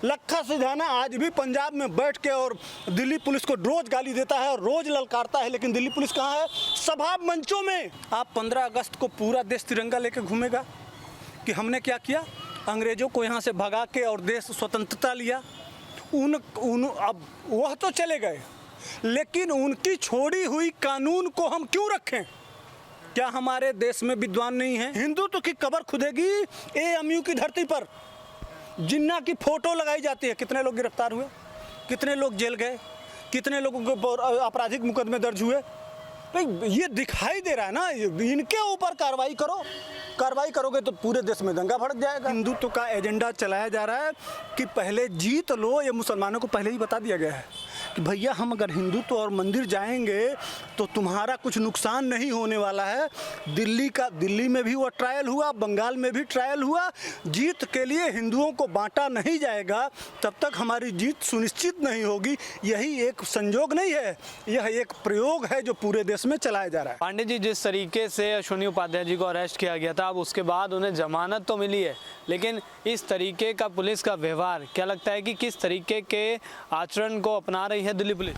लखा सिधाना आज भी पंजाब में बैठ के और दिल्ली पुलिस को रोज गाली देता है और रोज ललकारता है, लेकिन दिल्ली पुलिस कहाँ है? सभा मंचों में। आप 15 अगस्त को पूरा देश तिरंगा लेके घूमेगा कि हमने क्या किया, अंग्रेजों को यहाँ से भगा के और देश स्वतंत्रता लिया। अब वह तो चले गए, लेकिन उनकी छोड़ी हुई कानून को हम क्यों रखें? क्या हमारे देश में विद्वान नहीं है? हिंदुत्व की कब्र खुदेगी एएमयू की धरती पर। जिन्ना की फोटो लगाई जाती है। कितने लोग गिरफ्तार हुए, कितने लोग जेल गए, कितने लोगों के आपराधिक मुकदमे दर्ज हुए? भाई ये दिखाई दे रहा है ना, इनके ऊपर कार्रवाई करो। कार्रवाई करोगे तो पूरे देश में दंगा भड़क जाएगा। हिंदुत्व का एजेंडा चलाया जा रहा है कि पहले जीत लो। ये मुसलमानों को पहले ही बता दिया गया है कि भैया हम अगर हिंदुत्व और मंदिर जाएंगे तो तुम्हारा कुछ नुकसान नहीं होने वाला है। दिल्ली में भी वो ट्रायल हुआ, बंगाल में भी ट्रायल हुआ। जीत के लिए हिंदुओं को बांटा नहीं जाएगा, तब तक हमारी जीत सुनिश्चित नहीं होगी। यही एक संजोग नहीं है, यह एक प्रयोग है जो पूरे देश में चलाया जा रहा है। पांडे जी, जिस तरीके से अश्विनी उपाध्याय जी को अरेस्ट किया गया था, अब उसके बाद उन्हें जमानत तो मिली है, लेकिन इस तरीके का पुलिस का व्यवहार, क्या लगता है कि किस तरीके के आचरण को अपना रही है दिल्ली पुलिस?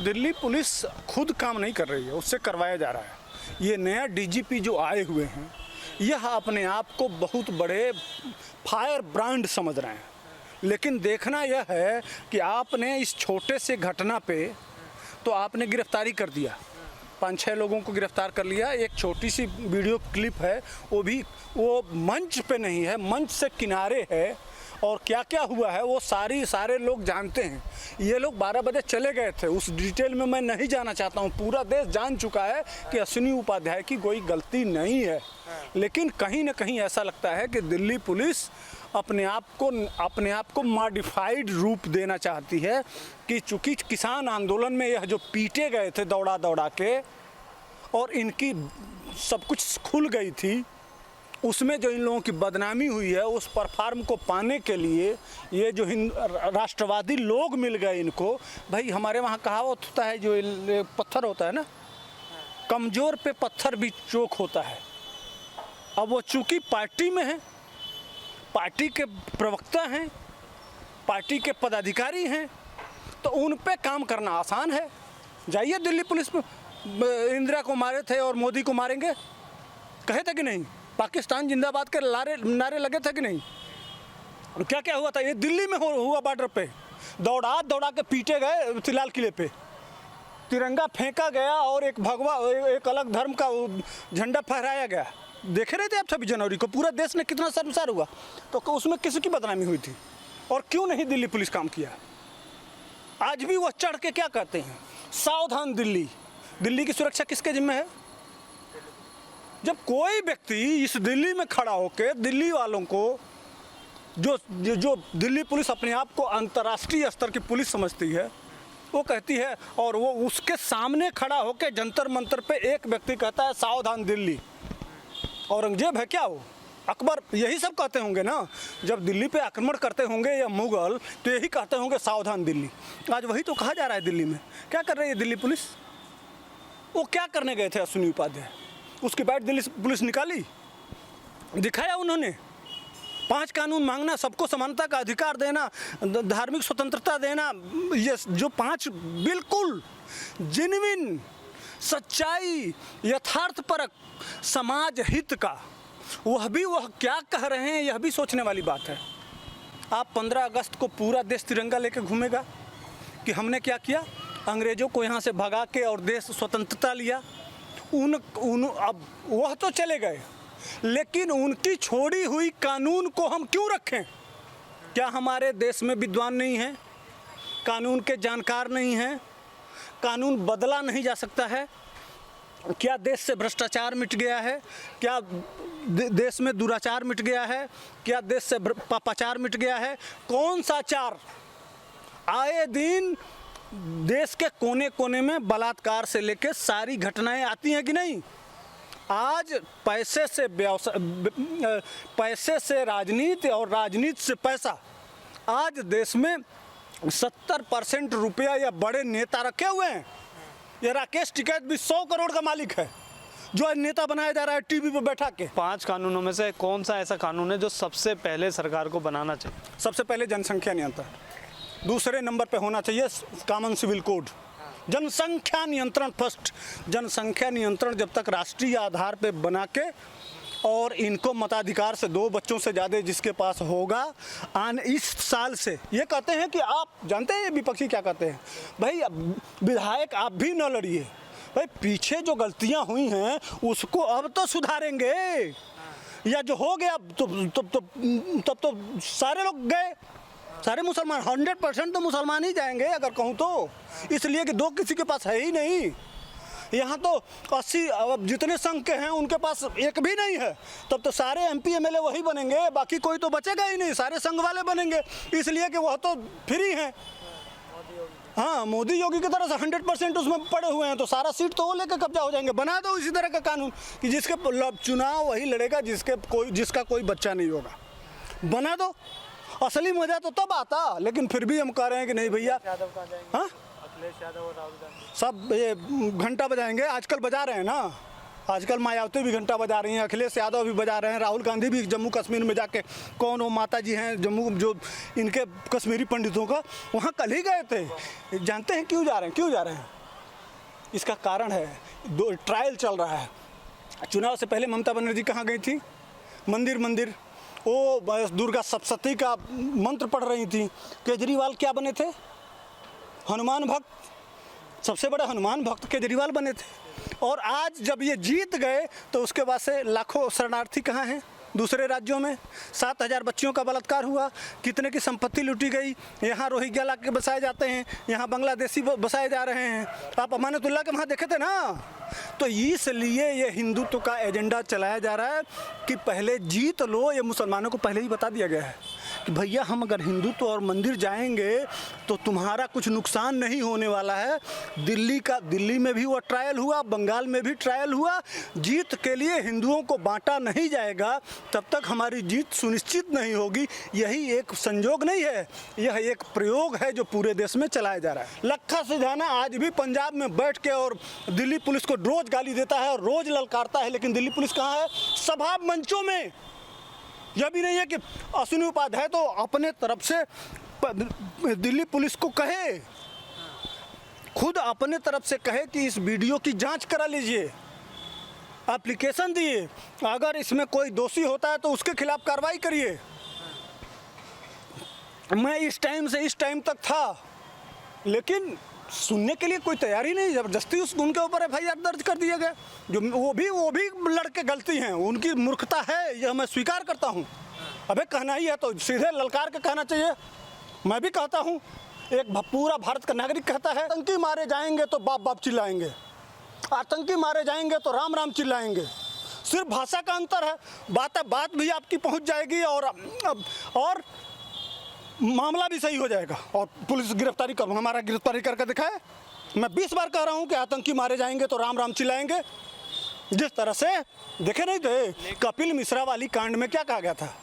दिल्ली पुलिस खुद काम नहीं कर रही है, उससे करवाया जा रहा है। ये नया डीजीपी जो आए हुए हैं, यह अपने आप को बहुत बड़े फायर ब्रांड समझ रहे हैं, लेकिन देखना यह है कि आपने इस छोटे से घटना पे तो आपने गिरफ्तारी कर दिया, 5-6 लोगों को गिरफ्तार कर लिया। एक छोटी सी वीडियो क्लिप है, वो मंच पे नहीं है, मंच से किनारे है, और क्या क्या हुआ है वो सारे लोग जानते हैं। ये लोग 12 बजे चले गए थे, उस डिटेल में मैं नहीं जाना चाहता हूँ। पूरा देश जान चुका है कि अश्विनी उपाध्याय की कोई गलती नहीं है, लेकिन कहीं ना कहीं ऐसा लगता है कि दिल्ली पुलिस अपने आप को मॉडिफाइड रूप देना चाहती है कि चूँकि किसान आंदोलन में यह जो पीटे गए थे दौड़ा दौड़ा के, और इनकी सब कुछ खुल गई थी, उसमें जो इन लोगों की बदनामी हुई है, उस परफॉर्म को पाने के लिए ये जो राष्ट्रवादी लोग मिल गए इनको। भाई हमारे वहाँ कहावत होता है, जो पत्थर होता है ना, कमज़ोर पे पत्थर भी चोक होता है। अब वो चूँकि पार्टी में है, पार्टी के प्रवक्ता हैं, पार्टी के पदाधिकारी हैं, तो उन पे काम करना आसान है। जाइए दिल्ली पुलिस में, इंदिरा को मारे थे और मोदी को मारेंगे कहे थे कि नहीं? पाकिस्तान जिंदाबाद के नारे लगे थे कि नहीं? और क्या क्या हुआ था? ये दिल्ली में हुआ, बॉर्डर पे दौड़ा के पीटे गए, लाल किले पे तिरंगा फेंका गया और एक अलग धर्म का झंडा फहराया गया। देखे रहे थे आप 26 जनवरी को, पूरा देश ने कितना शर्मसार हुआ। तो उसमें किसकी बदनामी हुई थी? और क्यों नहीं दिल्ली पुलिस काम किया? आज भी वह चढ़ के क्या कहते हैं, सावधान दिल्ली। दिल्ली की सुरक्षा किसके जिम्मे है? जब कोई व्यक्ति इस दिल्ली में खड़ा होकर दिल्ली वालों को, जो दिल्ली पुलिस अपने आप को अंतर्राष्ट्रीय स्तर की पुलिस समझती है, वो कहती है, और वो उसके सामने खड़ा होकर जंतर मंतर पे एक व्यक्ति कहता है सावधान दिल्ली। औरंगजेब है क्या वो? अकबर यही सब कहते होंगे ना, जब दिल्ली पे आक्रमण करते होंगे या मुगल, तो यही कहते होंगे सावधान दिल्ली। आज वही तो कहा जा रहा है दिल्ली में। क्या कर रही है दिल्ली पुलिस? वो क्या करने गए थे अश्विनी उपाध्याय? उसके बाद दिल्ली पुलिस निकाली, दिखाया उन्होंने 5 कानून मांगना, सबको समानता का अधिकार देना, धार्मिक स्वतंत्रता देना, ये जो 5 बिल्कुल जेन्युइन, सच्चाई, यथार्थपरक, समाज हित का, वह क्या कह रहे हैं, यह भी सोचने वाली बात है। आप 15 अगस्त को पूरा देश तिरंगा लेके घूमेगा कि हमने क्या किया, अंग्रेजों को यहाँ से भगा के और देश स्वतंत्रता लिया। अब वह तो चले गए, लेकिन उनकी छोड़ी हुई कानून को हम क्यों रखें? क्या हमारे देश में विद्वान नहीं है, कानून के जानकार नहीं हैं, कानून बदला नहीं जा सकता है? क्या देश से भ्रष्टाचार मिट गया है? क्या देश में दुराचार मिट गया है? क्या देश से पापाचार मिट गया है? कौन सा चार? आए दिन देश के कोने कोने में बलात्कार से लेकर सारी घटनाएं आती हैं कि नहीं? आज पैसे से राजनीति और राजनीति से पैसा। आज देश में 70% रुपया या बड़े नेता रखे हुए हैं। ये राकेश टिकैत भी 100 करोड़ का मालिक है, जो नेता बनाया जा रहा है टीवी पे बैठा के। 5 कानूनों में से कौन सा ऐसा कानून है जो सबसे पहले सरकार को बनाना चाहिए? सबसे पहले जनसंख्या नियंत्रण, दूसरे नंबर पे होना चाहिए कॉमन सिविल कोड। जनसंख्या नियंत्रण फर्स्ट। जनसंख्या नियंत्रण जब तक राष्ट्रीय आधार पे बना के और इनको मताधिकार से 2 बच्चों से ज़्यादा जिसके पास होगा, इस साल से ये कहते हैं कि आप जानते हैं विपक्षी क्या कहते हैं, भाई विधायक आप भी न लड़िए, भाई पीछे जो गलतियां हुई हैं उसको अब तो सुधारेंगे, या जो हो गया तब तो सारे लोग गए, सारे मुसलमान 100% तो मुसलमान ही जाएंगे अगर कहूँ तो, इसलिए कि 2 किसी के पास है ही नहीं। यहाँ तो 80 जितने संघ के हैं उनके पास एक भी नहीं है, तब तो सारे MP MLA वही बनेंगे, बाकी कोई तो बचेगा ही नहीं, सारे संघ वाले बनेंगे, इसलिए कि वह तो फ्री हैं। हाँ, मोदी योगी की तरह से 100% उसमें पड़े हुए हैं, तो सारा सीट तो वो लेकर कब्जा हो जाएंगे। बना दो इसी तरह का कानून कि जिसके चुनाव वही लड़ेगा जिसका कोई बच्चा नहीं होगा, बना दो। असली मजा तो तब आता, लेकिन फिर भी हम कह रहे हैं कि नहीं भैया, हाँ सब ये घंटा बजाएंगे, आजकल बजा रहे हैं ना, आजकल मायावती भी घंटा बजा रही हैं, अखिलेश यादव भी बजा रहे हैं, राहुल गांधी भी जम्मू कश्मीर में जाके, कौन वो माता जी हैं जम्मू जो इनके कश्मीरी पंडितों का, वहाँ कल ही गए थे। जानते हैं क्यों जा रहे हैं? इसका कारण है, 2 ट्रायल चल रहा है। चुनाव से पहले ममता बनर्जी कहाँ गई थी? मंदिर वो दुर्गा सप्तशती का मंत्र पढ़ रही थी। केजरीवाल क्या बने थे? हनुमान भक्त, सबसे बड़ा हनुमान भक्त केजरीवाल बने थे। और आज जब ये जीत गए तो उसके बाद से लाखों शरणार्थी कहाँ हैं? दूसरे राज्यों में। 7,000 बच्चियों का बलात्कार हुआ, कितने की संपत्ति लूटी गई, यहाँ रोहिंग्या ला के बसाए जाते हैं, यहाँ बांग्लादेशी बसाए जा रहे हैं। आप अमानतुल्लाह के वहाँ देखे थे ना। तो इसलिए ये हिंदुत्व का एजेंडा चलाया जा रहा है कि पहले जीत लो। ये मुसलमानों को पहले ही बता दिया गया है कि भैया हम अगर हिंदुत्व और मंदिर जाएंगे तो तुम्हारा कुछ नुकसान नहीं होने वाला है। दिल्ली में भी वो ट्रायल हुआ, बंगाल में भी ट्रायल हुआ। जीत के लिए हिंदुओं को बांटा नहीं जाएगा, तब तक हमारी जीत सुनिश्चित नहीं होगी। यही एक संजोग नहीं है, यह एक प्रयोग है जो पूरे देश में चलाया जा रहा है। लखा सिधाना आज भी पंजाब में बैठ के और दिल्ली पुलिस को रोज गाली देता है और रोज ललकारता है, लेकिन दिल्ली पुलिस कहाँ है? सभा मंचों में। यह भी नहीं है कि अश्विनी उपाध्याय तो अपने तरफ से दिल्ली पुलिस को कहे, खुद अपने तरफ से कहे कि इस वीडियो की जांच करा लीजिए, एप्लीकेशन दिए, अगर इसमें कोई दोषी होता है तो उसके खिलाफ कार्रवाई करिए। मैं इस टाइम से इस टाइम तक था, लेकिन सुनने के लिए कोई तैयारी नहीं। जबरदस्ती उनके ऊपर FIR दर्ज कर दिया गया। जो वो भी लड़के गलती हैं, उनकी मूर्खता है, यह मैं स्वीकार करता हूँ। अबे कहना ही है तो सीधे ललकार के कहना चाहिए। मैं भी कहता हूँ, एक पूरा भारत का नागरिक कहता है, आतंकी मारे जाएंगे तो बाप बाप चिल्लाएंगे, आतंकी मारे जाएंगे तो राम राम चिल्लाएंगे। सिर्फ भाषा का अंतर है, बात भी आपकी पहुँच जाएगी और मामला भी सही हो जाएगा और पुलिस गिरफ्तारी कर, हमारा गिरफ्तारी करके दिखाए। मैं 20 बार कह रहा हूँ कि आतंकी मारे जाएंगे तो राम राम चिल्लाएंगे। जिस तरह से देखे नहीं थे कपिल मिश्रा वाली कांड में क्या कहा गया था?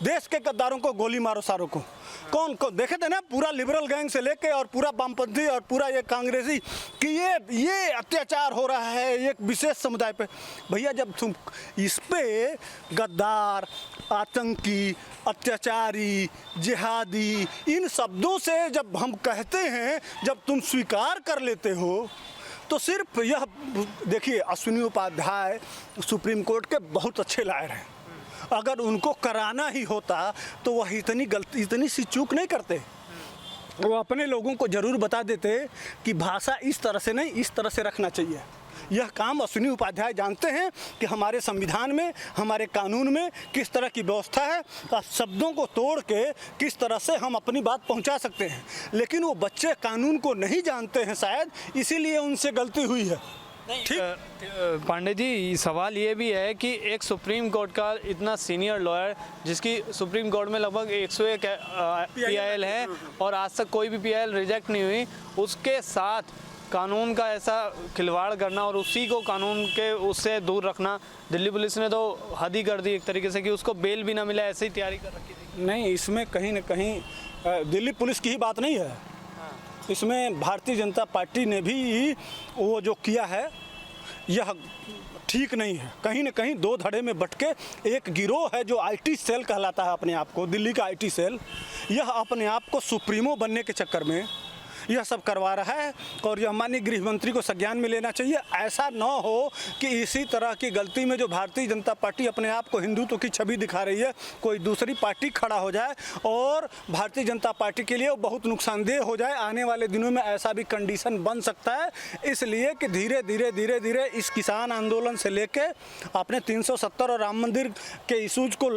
देश के गद्दारों को गोली मारो सारों को। कौन देखे थे ना, पूरा लिबरल गैंग से लेके और पूरा वामपंथी और पूरा ये कांग्रेसी कि ये अत्याचार हो रहा है एक विशेष समुदाय पे। भैया जब तुम इस पे गद्दार, आतंकी, अत्याचारी, जिहादी इन शब्दों से जब हम कहते हैं, जब तुम स्वीकार कर लेते हो, तो सिर्फ यह देखिए, अश्विनी उपाध्याय सुप्रीम कोर्ट के बहुत अच्छे लॉयर हैं। अगर उनको कराना ही होता तो वह इतनी सी चूक नहीं करते। वो अपने लोगों को ज़रूर बता देते कि भाषा इस तरह से नहीं, इस तरह से रखना चाहिए। यह काम अश्विनी उपाध्याय जानते हैं कि हमारे संविधान में, हमारे कानून में किस तरह की व्यवस्था है, शब्दों को तोड़ के किस तरह से हम अपनी बात पहुंचा सकते हैं। लेकिन वो बच्चे कानून को नहीं जानते हैं शायद, इसीलिए उनसे गलती हुई है। ठीक पांडे जी, सवाल ये भी है कि एक सुप्रीम कोर्ट का इतना सीनियर लॉयर, जिसकी सुप्रीम कोर्ट में लगभग 101 PIL है और आज तक कोई भी PIL रिजेक्ट नहीं हुई, उसके साथ कानून का ऐसा खिलवाड़ करना और उसी को कानून के उससे दूर रखना, दिल्ली पुलिस ने तो हद ही कर दी एक तरीके से कि उसको बेल भी ना मिला, ऐसे ही तैयारी कर रखी थी। नहीं, इसमें कहीं ना कहीं दिल्ली पुलिस की ही बात नहीं है। इसमें भारतीय जनता पार्टी ने भी वो जो किया है, यह ठीक नहीं है। कहीं न कहीं दो धड़े में बट के एक गिरोह है जो आईटी सेल कहलाता है अपने आप को, दिल्ली का आईटी सेल, यह अपने आप को सुप्रीमो बनने के चक्कर में यह सब करवा रहा है। और यह माननीय गृह मंत्री को संज्ञान में लेना चाहिए। ऐसा न हो कि इसी तरह की गलती में जो भारतीय जनता पार्टी अपने आप को हिंदुत्व की छवि दिखा रही है, कोई दूसरी पार्टी खड़ा हो जाए और भारतीय जनता पार्टी के लिए वो बहुत नुकसानदेह हो जाए। आने वाले दिनों में ऐसा भी कंडीशन बन सकता है। इसलिए कि धीरे धीरे इस किसान आंदोलन से लेके आपने 370 और राम मंदिर के इशूज को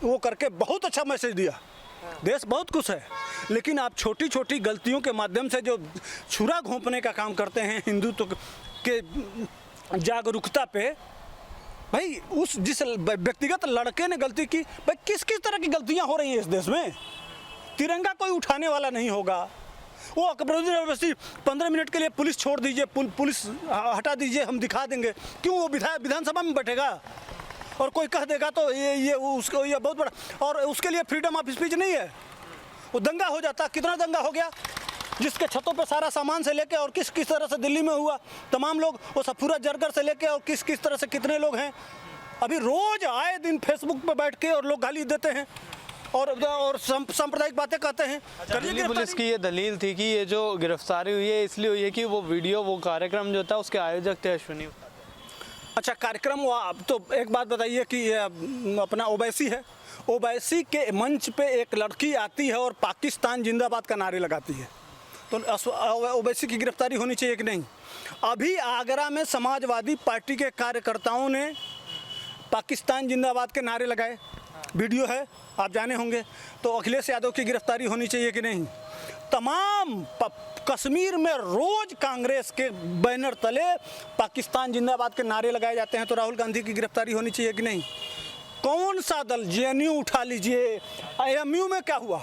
वो करके बहुत अच्छा मैसेज दिया। देश बहुत कुछ है, लेकिन आप छोटी छोटी गलतियों के माध्यम से जो छुरा घोंपने का काम करते हैं हिंदुत्व के जागरूकता पे, भाई उस जिस व्यक्तिगत लड़के ने गलती की, भाई किस किस तरह की गलतियां हो रही हैं इस देश में। तिरंगा कोई उठाने वाला नहीं होगा। वो अकबरुद्दीन ओवैसी 15 मिनट के लिए पुलिस छोड़ दीजिए, पुलिस हटा दीजिए, हम दिखा देंगे। क्यों? वो विधानसभा में बैठेगा और कोई कह देगा तो ये बहुत बड़ा, और उसके लिए फ्रीडम ऑफ स्पीच नहीं है। वो दंगा हो जाता। कितना दंगा हो गया, जिसके छतों पे सारा सामान से लेके और किस किस तरह से दिल्ली में हुआ, तमाम लोग, वो सफूरा जरगर से लेके और किस किस तरह से कितने लोग हैं। अभी रोज आए दिन फेसबुक पे बैठ के और लोग गाली देते हैं और सांप्रदायिक बातें कहते हैं। दिल्ली पुलिस की ये दलील थी कि ये जो गिरफ्तारी हुई है इसलिए हुई है कि वो वीडियो, वो कार्यक्रम जो था उसके आयोजक थे अश्विनी। अच्छा, कार्यक्रम तो एक बात बताइए कि अपना ओवैसी है, ओवैसी के मंच पे एक लड़की आती है और पाकिस्तान जिंदाबाद का नारे लगाती है, तो ओवैसी की गिरफ्तारी होनी चाहिए कि नहीं? अभी आगरा में समाजवादी पार्टी के कार्यकर्ताओं ने पाकिस्तान जिंदाबाद के नारे लगाए, वीडियो है, आप जाने होंगे। तो अखिलेश यादव की गिरफ्तारी होनी चाहिए कि नहीं? तमाम कश्मीर में रोज कांग्रेस के बैनर तले पाकिस्तान जिंदाबाद के नारे लगाए जाते हैं, तो राहुल गांधी की गिरफ्तारी होनी चाहिए कि नहीं? कौन सा दल, जेएनयू उठा लीजिए, एएमयू में क्या हुआ?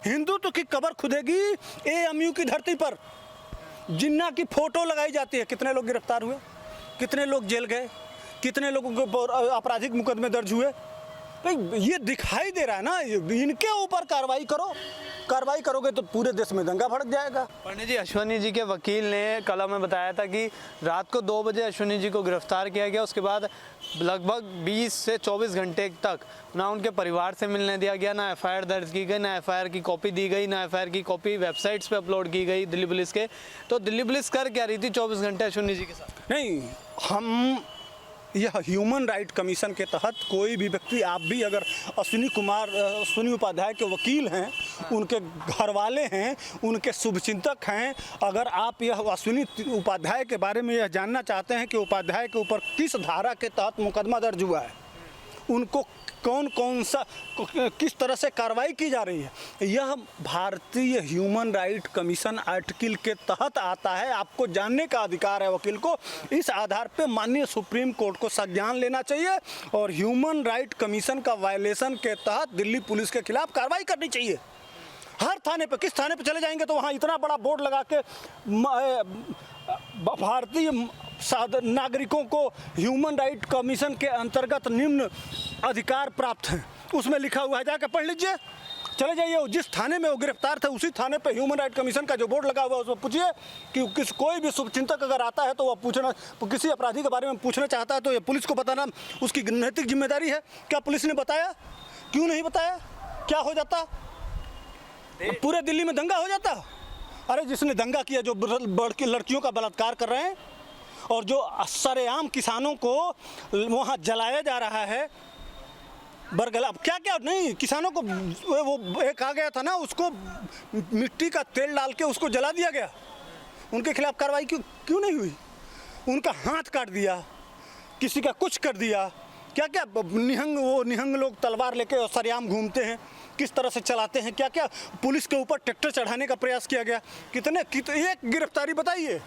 हिंदुत्व की कब्र खुदेगी एएमयू की धरती पर। जिन्ना की फोटो लगाई जाती है। कितने लोग गिरफ्तार हुए, कितने लोग जेल गए, कितने लोगों के आपराधिक मुकदमे दर्ज हुए? ये दिखाई दे रहा है ना, इनके ऊपर कार्रवाई करो। कार्रवाई करोगे तो पूरे देश में दंगा भड़क जाएगा। पंडित जी, अश्विनी जी के वकील ने कल में बताया था कि रात को 2 बजे अश्विनी जी को गिरफ्तार किया गया। उसके बाद लगभग 20 से 24 घंटे तक ना उनके परिवार से मिलने दिया गया, ना एफआईआर दर्ज की गई, ना एफआईआर की कॉपी दी गई, ना एफआईआर की कॉपी वेबसाइट्स पे अपलोड की गई दिल्ली पुलिस के। तो दिल्ली पुलिस कर क्या रही थी 24 घंटे अश्विनी जी के साथ? नहीं, हम यह ह्यूमन राइट कमीशन के तहत कोई भी व्यक्ति, आप भी अगर अश्विनी उपाध्याय के वकील हैं, उनके घर वाले हैं, उनके शुभचिंतक हैं, अगर आप यह अश्विनी उपाध्याय के बारे में यह जानना चाहते हैं कि उपाध्याय के ऊपर किस धारा के तहत मुकदमा दर्ज हुआ है, उनको कौन सा किस तरह से कार्रवाई की जा रही है, यह भारतीय ह्यूमन राइट कमीशन आर्टिकल के तहत आता है। आपको जानने का अधिकार है वकील को। इस आधार पे माननीय सुप्रीम कोर्ट को संज्ञान लेना चाहिए और ह्यूमन राइट कमीशन का वायलेशन के तहत दिल्ली पुलिस के खिलाफ कार्रवाई करनी चाहिए। हर थाने पे, किस थाने पे चले जाएंगे तो वहाँ इतना बड़ा बोर्ड लगा के भारतीय नागरिकों को ह्यूमन राइट कमीशन के अंतर्गत निम्न अधिकार प्राप्त हैं, उसमें लिखा हुआ है, जाकर पढ़ लीजिए। चले जाइए, जिस थाने में वो गिरफ्तार थे उसी थाने पे ह्यूमन राइट कमीशन का जो बोर्ड लगा हुआ है उसमें पूछिए कि कोई भी शुभचिंतक अगर आता है तो वह पूछना, किसी अपराधी के बारे में पूछना चाहता है तो ये पुलिस को बताना उसकी नैतिक जिम्मेदारी है। क्या पुलिस ने बताया? क्यों नहीं बताया? क्या हो जाता? पूरे दिल्ली में दंगा हो जाता। अरे जिसने दंगा किया, जो लड़कियों का बलात्कार कर रहे हैं और जो सरेआम किसानों को वहाँ जलाया जा रहा है, बरगला, क्या क्या नहीं, किसानों को वो एक आ गया था ना, उसको मिट्टी का तेल डाल के उसको जला दिया गया। उनके खिलाफ कार्रवाई क्यों नहीं हुई? उनका हाथ काट दिया, किसी का कुछ कर दिया। क्या क्या निहंग लोग तलवार लेके और सरेआम घूमते हैं, किस तरह से चलाते हैं, क्या क्या पुलिस के ऊपर ट्रैक्टर चढ़ाने का प्रयास किया गया। एक गिरफ्तारी बताइए।